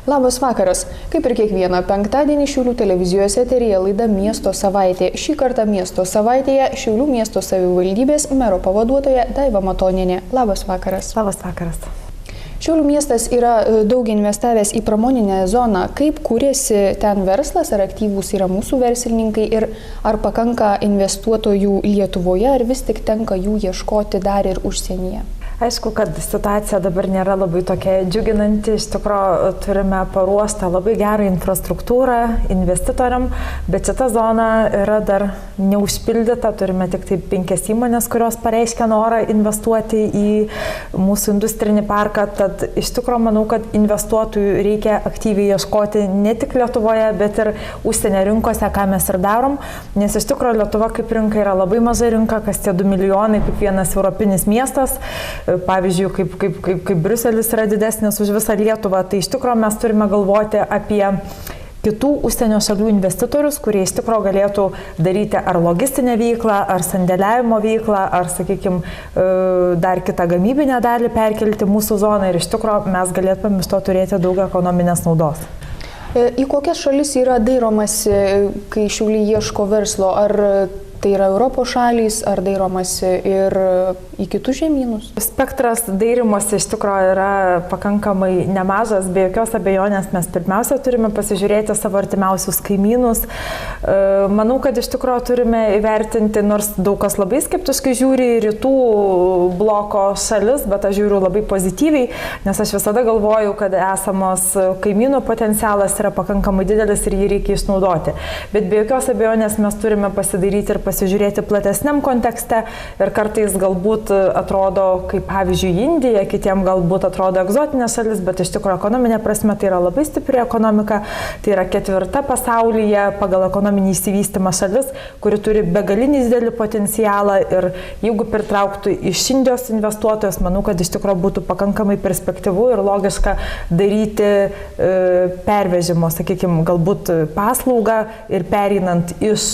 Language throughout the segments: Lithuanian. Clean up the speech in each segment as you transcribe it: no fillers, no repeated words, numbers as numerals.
Labas vakaras. Kaip ir kiekvieną penktadienį Šiaulių televizijos eteryje laida Miesto savaitė. Šį kartą Miesto savaitėje Šiaulių miesto savivaldybės mero pavaduotoja Daiva Matonienė. Labas vakaras. Labas vakaras. Šiaulių miestas yra daug investavęs į pramoninę zoną. Kaip kūrėsi ten verslas, ar aktyvūs yra mūsų verslininkai ir ar pakanka investuotojų Lietuvoje, ar vis tik tenka jų ieškoti dar ir užsienyje? Aišku, kad situacija dabar nėra labai tokia džiuginanti. Iš tikrųjų, turime paruoštą labai gerą infrastruktūrą investitoriam, bet šita zona yra dar neužpildyta. Turime tik tai 5 įmonės, kurios pareiškia norą investuoti į mūsų industrinį parką. Tad iš tikrųjų, manau, kad investuotojų reikia aktyviai ieškoti ne tik Lietuvoje, bet ir užsienio rinkose, ką mes ir darom. Nes iš tikrųjų, Lietuva kaip rinka yra labai maža rinka, kas tie 2 milijonai, kaip vienas europinis miestas. Pavyzdžiui, kaip Briuselis yra didesnis už visą Lietuvą, tai iš tikrųjų mes turime galvoti apie kitų užsienio šalių investitorius, kurie iš tikrųjų galėtų daryti ar logistinę veiklą, ar sandėliavimo veiklą, ar, sakykime, dar kitą gamybinę dalį perkelti mūsų zoną ir iš tikrųjų mes galėtume iš to turėti daug ekonominės naudos. Į kokias šalis yra dairomasi, kai Šiauliai ieško verslo? Ar tai yra Europos šalys, ar dairomasi ir į kitus žemynus? Spektras dairimosi iš tikrųjų yra pakankamai nemažas, be jokios abejonės mes pirmiausia turime pasižiūrėti savo artimiausius kaimynus. Manau, kad iš tikrųjų turime įvertinti, nors daug kas labai skeptiškai žiūri į rytų bloko šalis, bet aš žiūriu labai pozityviai, nes aš visada galvoju, kad esamos kaimynų potencialas yra pakankamai didelis ir jį reikia išnaudoti. Bet be jokios abejonės mes turime pasidaryti ir pasižiūrėti platesniam kontekste ir kartais galbūt atrodo kaip pavyzdžiui Indija, kitiem galbūt atrodo egzotinė šalis, bet iš tikrųjų ekonominė prasme tai yra labai stipri ekonomika, tai yra 4. pasaulyje pagal ekonominį išsivystymą šalis, kuri turi begalinį didelį potencialą ir jeigu pritrauktų iš Indijos investuotojus, manau, kad iš tikrųjų būtų pakankamai perspektyvu ir logiška daryti pervežimo, sakykime, galbūt paslaugą ir pereinant iš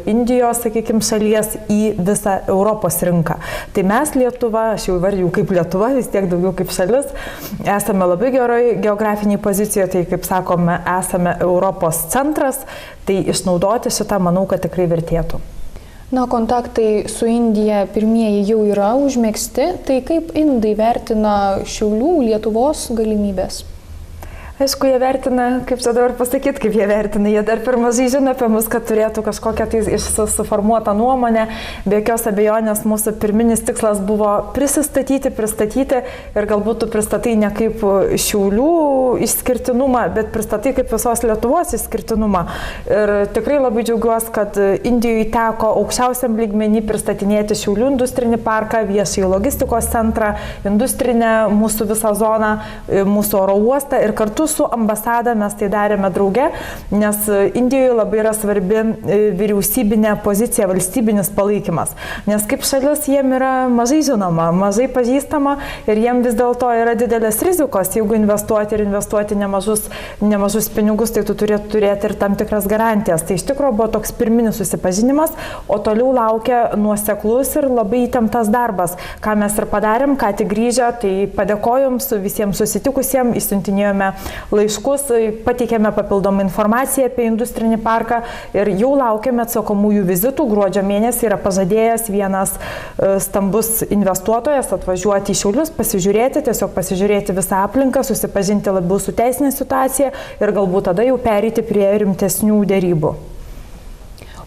Indijos, sakykime, šalies į visą Europos rinką. Tai mes Lietuva, aš jau įvardijau kaip Lietuva, vis tiek daugiau kaip šalis, esame labai geroj geografiniai pozicijoje, tai kaip sakome, esame Europos centras, tai išnaudoti šitą, manau, kad tikrai vertėtų. Na, kontaktai su Indija pirmieji jau yra užmegzti, tai kaip indai vertina Šiaulių, Lietuvos galimybės? Aišku, jie vertina, kaip čia dabar pasakyti, kaip jie vertina, jie dar per mažai žino apie mus, kad turėtų kažkokią tai suformuotą nuomonę. Be jokios abejonės mūsų pirminis tikslas buvo pristatyti ir galbūt tu pristatai ne kaip Šiaulių išskirtinumą, bet pristatai kaip visos Lietuvos išskirtinumą. Ir tikrai labai džiaugiuosi, kad Indijoje teko aukščiausiam lygmenį pristatinėti Šiaulių industrinį parką, viešąjį logistikos centrą, industrinę mūsų visą zoną, mūsų oro uostą ir kartu su ambasada mes tai darėme drauge, nes Indijoje labai yra svarbi vyriausybinė pozicija, valstybinis palaikymas. Nes kaip šalis jiem yra mažai žinoma, mažai pažįstama ir jiem vis dėlto yra didelės rizikos. Jeigu investuoti nemažus pinigus, tai tu turėtų turėti ir tam tikras garantijas. Tai iš tikrųjų buvo toks pirminis susipažinimas, o toliau laukia nuoseklus ir labai įtemptas darbas. Ką mes ir padarėm, ką tik grįžę, tai padėkojom su visiems susitikusiems, išsiuntinėjome laiškus, pateikėme papildomą informaciją apie industrinį parką ir jau laukiame atsakomųjų vizitų. Gruodžio mėnesį yra pažadėjęs vienas stambus investuotojas atvažiuoti į Šiaulius, pasižiūrėti visą aplinką, susipažinti labiau su teisinė situacija ir galbūt tada jau pereiti prie rimtesnių dėrybų.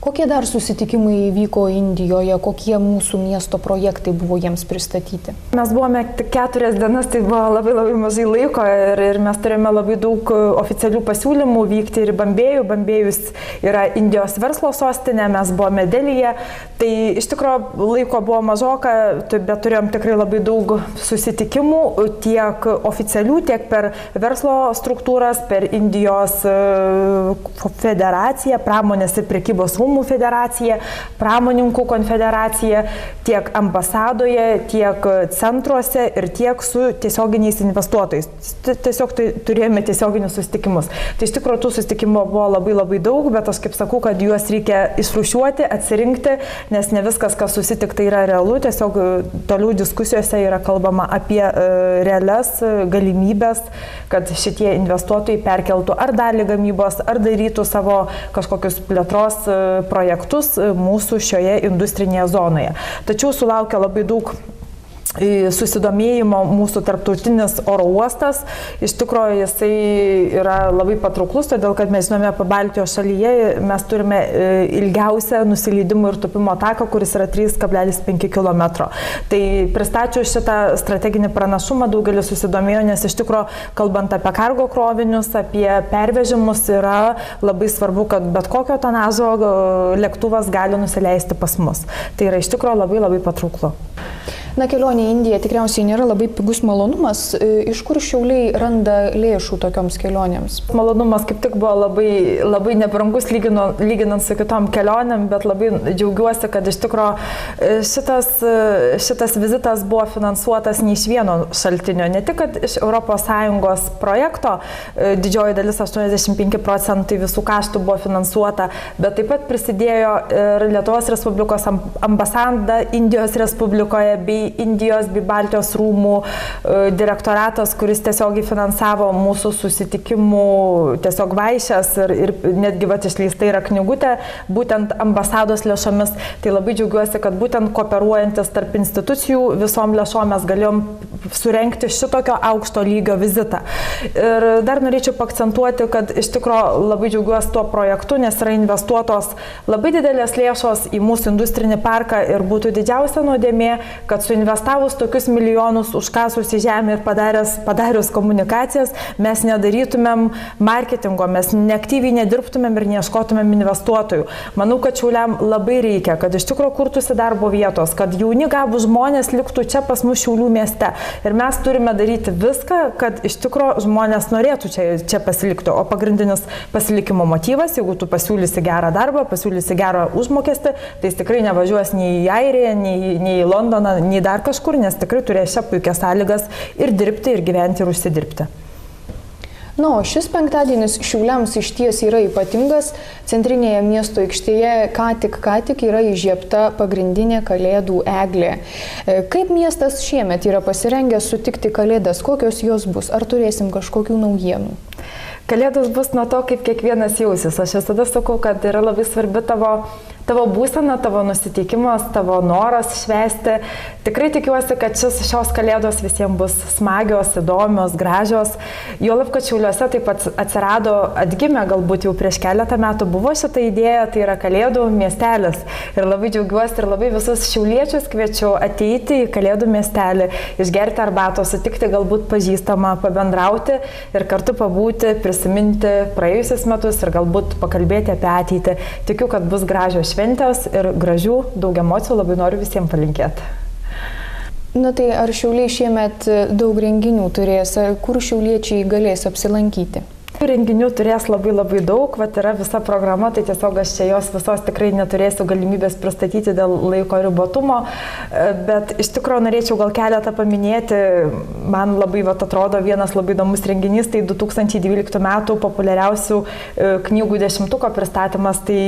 Kokie dar susitikimai vyko Indijoje, kokie mūsų miesto projektai buvo jiems pristatyti? Mes buvome tik 4 dienas, tai buvo labai mažai laiko ir mes turėjome labai daug oficialių pasiūlymų vykti ir į Bambėjų. Bambėjus yra Indijos verslo sostinė, mes buvome Delyje. Tai iš tikrųjų laiko buvo mažoka, bet turėjom tikrai labai daug susitikimų, tiek oficialių, tiek per verslo struktūras, per Indijos federaciją, pramonės ir prekybos rūmų rūmų federacija, pramonininkų konfederacija, tiek ambasadoje, tiek centruose ir tiek su tiesioginiais investuotojais. Tiesiog turėjome tiesioginius susitikimus. Tai iš tikrųjų tų susitikimų buvo labai daug, bet aš kaip sakau, kad juos reikia išrūšiuoti, atsirinkti, nes ne viskas, kas susitikta, yra realu. Tiesiog toliau diskusijose yra kalbama apie realias galimybės, kad šitie investuotojai perkeltų ar dalį gamybos, ar darytų savo kažkokius plėtros projektus mūsų šioje industrinėje zonoje. Tačiau sulaukia labai daug susidomėjimo mūsų tarptautinis oro uostas. Iš tikrųjų jisai yra labai patrauklus, todėl kad mes žinome, Baltijos šalyje mes turime ilgiausią nusileidimų ir tupimo taką, kuris yra 3,5 km. Tai pristačius šitą strateginį pranašumą, daugelis susidomėjo, nes iš tikrųjų, kalbant apie kargo krovinius, apie pervežimus, yra labai svarbu, kad bet kokio tonažo lėktuvas gali nusileisti pas mus. Tai yra iš tikrųjų labai patrauklu. Na, kelionė į Indiją tikriausiai nėra labai pigus malonumas. Iš kur Šiauliai randa lėšų tokioms kelionėms? Malonumas kaip tik buvo labai nebrangus lyginant su kitom kelionėm, bet labai džiaugiuosi, kad iš tikrųjų šitas vizitas buvo finansuotas ne iš vieno šaltinio. Ne tik, kad iš ES projekto didžioji dalis, 85% visų kaštų buvo finansuota, bet taip pat prisidėjo ir Lietuvos Respublikos ambasada Indijos Respublikoje bei Indijos bei Baltijos rūmų direktoratas, kuris tiesiogiai finansavo mūsų susitikimų tiesiog vaišes ir netgi išleista yra knygutė, būtent ambasados lėšomis. Tai labai džiaugiuosi, kad būtent kooperuojantis tarp institucijų visom lėšom mes galėjom surengti šitokio aukšto lygio vizitą. Ir dar norėčiau pakcentuoti, kad iš tikrųjų labai džiaugiuosi tuo projektu, nes yra investuotos labai didelės lėšos į mūsų industrinį parką ir būtų didžiausia nuodėmė, kad suinvestavus tokius milijonus, užkasus į žemę ir padarius komunikacijas, mes nedarytumėm marketingo, mes neaktyviai nedirbtumėm ir neieškotumėm investuotojų. Manau, kad Šiauliam labai reikia, kad iš tikrųjų kurtųsi darbo vietos, kad jauni gabūs žmonės liktų čia pas mus Šiaulių mieste. Ir mes turime daryti viską, kad iš tikrųjų žmonės norėtų čia pasilikti. O pagrindinis pasilikimo motyvas, jeigu tu pasiūlysi gerą darbą, pasiūlysi gerą užmokestį, tai jis tikrai nevažiuos nei į Airiją, nei į Londoną, nei dar kažkur, nes tikrai turės čia puikias sąlygas ir dirbti, ir gyventi, ir užsidirbti. Na, o šis penktadienis Šiauliams išties yra ypatingas. Centrinėje miesto aikštėje ką tik yra įžiebta pagrindinė Kalėdų eglė. Kaip miestas šiemet yra pasirengęs sutikti Kalėdas? Kokios jos bus? Ar turėsim kažkokių naujienų? Kalėdos bus nuo to, kaip kiekvienas jausis. Aš visada sakau, kad yra labai svarbi tavo būsena, tavo nusiteikimas, tavo noras švęsti. Tikrai tikiuosi, kad šios Kalėdos visiems bus smagios, įdomios, gražios. Juolab, kad Šiauliuose taip pat atgimė, galbūt jau prieš keletą metų buvo šita idėja, tai yra Kalėdų miestelis. Ir labai džiaugiuosi ir labai visus šiauliečius kviečiu ateiti į Kalėdų miestelį, išgerti arbatos, sutikti galbūt pažįstamą, pabendrauti ir kartu pabūti, prisiminti praėjusius metus ir galbūt pakalbėti apie ateitį. Tikiu, kad bus gražios šventės ir gražių, daug emocijų, labai noriu visiems palinkėti. Na tai ar Šiauliai šiemet daug renginių turės, kur šiauliečiai galės apsilankyti? Renginių turės labai daug, yra visa programa, tai tiesiog aš čia jos visos tikrai neturėsiu galimybės pristatyti dėl laiko ribotumo, bet iš tikrųjų norėčiau gal keletą paminėti. Man labai atrodo vienas labai įdomus renginys, tai 2012 metų populiariausių knygų 10-tuko pristatymas, tai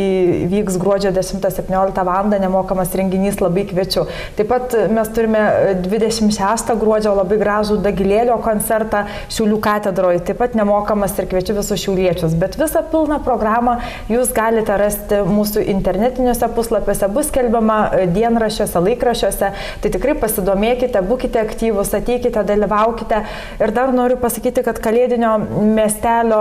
vyks gruodžio 10-17 val. Nemokamas renginys, labai kviečiu. Taip pat mes turime 26 gruodžio labai gražų Dagilėlio koncertą Šiaulių katedroje, taip pat nemokamas ir kviečiu visus šiauliečius, bet visą pilną programą jūs galite rasti mūsų internetiniuose puslapiuose, bus skelbiama dienraščiuose, laikraščiuose, tai tikrai pasidomėkite, būkite aktyvus, ateikite, dalyvaukite. Ir dar noriu pasakyti, kad Kalėdinio miestelio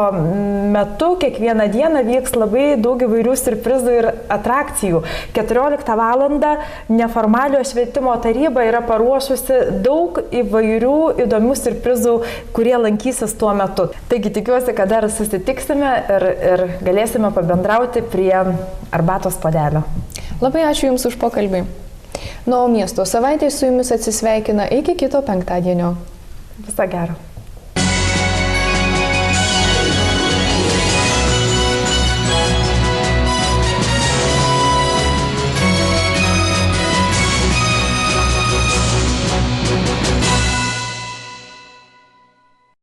metu kiekvieną dieną vyks labai daug įvairių siurprizų ir atrakcijų. 14 val. Neformaliojo švietimo taryba yra paruošusi daug įvairių įdomių siurprizų, kurie lankysis tuo metu. Taigi tikiuosi, kad dar susitiksime ir galėsime pabendrauti prie arbatos puodelio. Labai ačiū Jums už pokalbį. Na, o miesto savaitė su Jumis atsisveikina iki kito penktadienio. Viso gero.